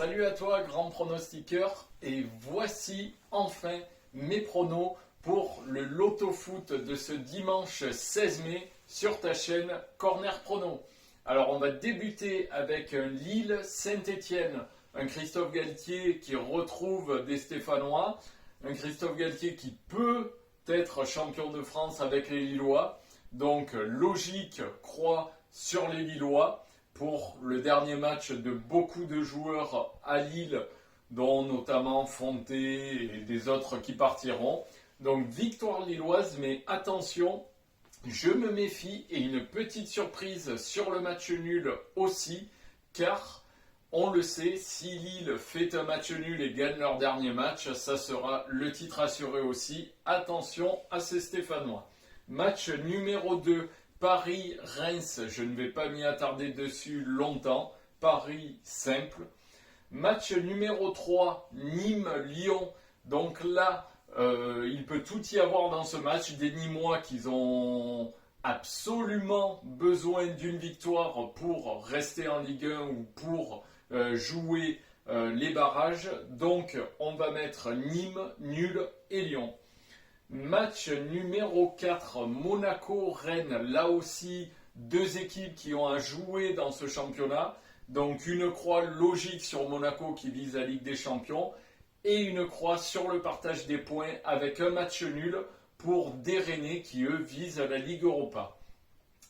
Salut à toi, grand pronostiqueur, et voici enfin mes pronos pour le Loto Foot de ce dimanche 16 mai sur ta chaîne Corner Prono. Alors on va débuter avec un Lille-Saint-Étienne, un Christophe Galtier qui retrouve des Stéphanois, un Christophe Galtier qui peut être champion de France avec les Lillois, donc logique croit sur les Lillois pour le dernier match de beaucoup de joueurs à Lille, dont notamment Fonté et des autres qui partiront. Donc victoire lilloise, mais attention, je me méfie et une petite surprise sur le match nul aussi, car on le sait, si Lille fait un match nul et gagne leur dernier match, ça sera le titre assuré aussi. Attention à ces Stéphanois. Match numéro 2. Paris-Reims, je ne vais pas m'y attarder dessus longtemps. Paris simple. Match numéro 3, Nîmes-Lyon. Donc là, il peut tout y avoir dans ce match. Des Nîmois qui ont absolument besoin d'une victoire pour rester en Ligue 1 ou pour jouer les barrages. Donc on va mettre Nîmes, nul et Lyon. Match numéro 4, Monaco-Rennes. Là aussi, deux équipes qui ont à jouer dans ce championnat. Donc une croix logique sur Monaco qui vise la Ligue des Champions et une croix sur le partage des points avec un match nul pour des Rennais qui eux visent la Ligue Europa.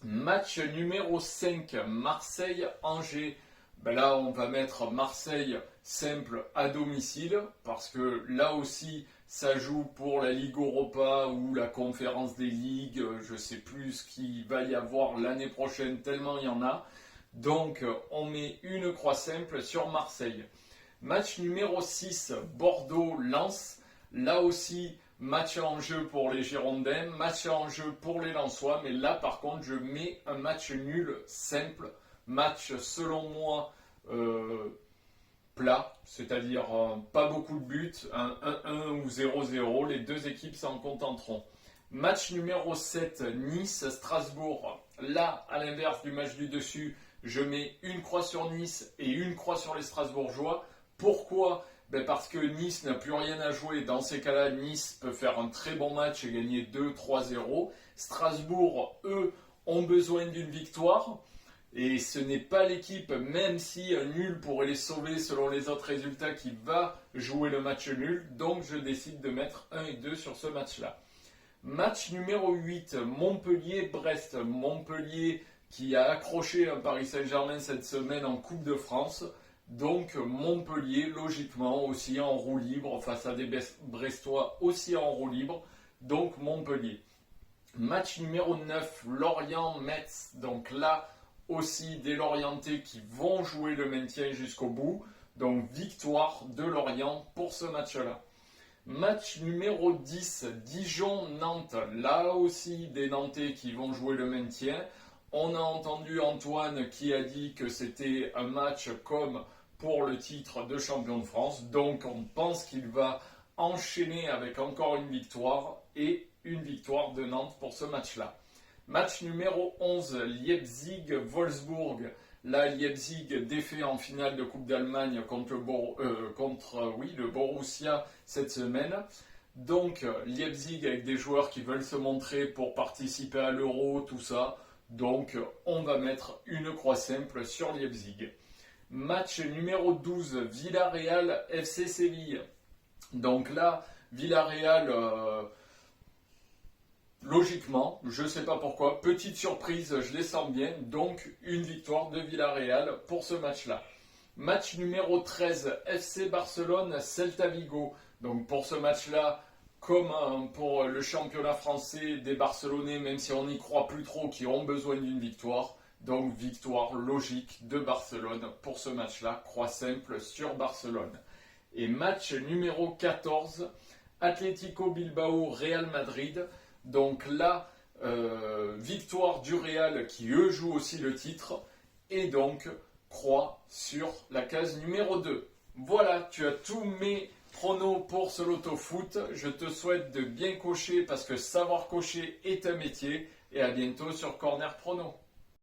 Match numéro 5, Marseille-Angers. Là, on va mettre Marseille simple à domicile parce que là aussi, ça joue pour la Ligue Europa ou la Conférence des Ligues. Je ne sais plus ce qu'il va y avoir l'année prochaine, tellement il y en a. Donc, on met une croix simple sur Marseille. Match numéro 6, Bordeaux-Lens. Là aussi, match en jeu pour les Girondins, match en jeu pour les Lensois. Mais là, par contre, je mets un match nul simple. Match, selon moi, plat, c'est-à-dire pas beaucoup de buts, un 1-1 ou 0-0, les deux équipes s'en contenteront. Match numéro 7, Nice-Strasbourg. Là, à l'inverse du match du dessus, je mets une croix sur Nice et une croix sur les Strasbourgeois. Pourquoi ? Parce que Nice n'a plus rien à jouer. Dans ces cas-là, Nice peut faire un très bon match et gagner 2-3-0. Strasbourg, eux, ont besoin d'une victoire. Et ce n'est pas l'équipe, même si un nul pourrait les sauver selon les autres résultats, qui va jouer le match nul. Donc je décide de mettre 1 et 2 sur ce match-là. Match numéro 8, Montpellier-Brest. Montpellier qui a accroché un Paris Saint-Germain cette semaine en Coupe de France. Donc Montpellier, logiquement, aussi en roue libre, face à des Brestois aussi en roue libre. Donc Montpellier. Match numéro 9, Lorient-Metz. Donc là, aussi des Lorientais qui vont jouer le maintien jusqu'au bout. Donc victoire de Lorient pour ce match-là. Match numéro 10, Dijon-Nantes. Là aussi des Nantais qui vont jouer le maintien. On a entendu Antoine qui a dit que c'était un match comme pour le titre de champion de France. Donc on pense qu'il va enchaîner avec encore une victoire et une victoire de Nantes pour ce match-là. Match numéro 11, Leipzig-Wolfsburg. Là, Leipzig défait en finale de Coupe d'Allemagne contre le Borussia cette semaine. Donc, Leipzig avec des joueurs qui veulent se montrer pour participer à l'Euro, tout ça. Donc, on va mettre une croix simple sur Leipzig. Match numéro 12, Villarreal FC Séville. Donc là, Villarreal... logiquement, je ne sais pas pourquoi, petite surprise, je les sens bien, donc une victoire de Villarreal pour ce match-là. Match numéro 13, FC Barcelone, Celta Vigo. Donc pour ce match-là, comme pour le championnat français des Barcelonais, même si on n'y croit plus trop, qui ont besoin d'une victoire. Donc victoire logique de Barcelone pour ce match-là, croix simple sur Barcelone. Et match numéro 14, Atlético Bilbao, Real Madrid. Donc là, victoire du Real qui eux jouent aussi le titre et donc croix sur la case numéro 2. Voilà, tu as tous mes pronos pour ce Loto Foot. Je te souhaite de bien cocher parce que savoir cocher est un métier et à bientôt sur Corner Prono.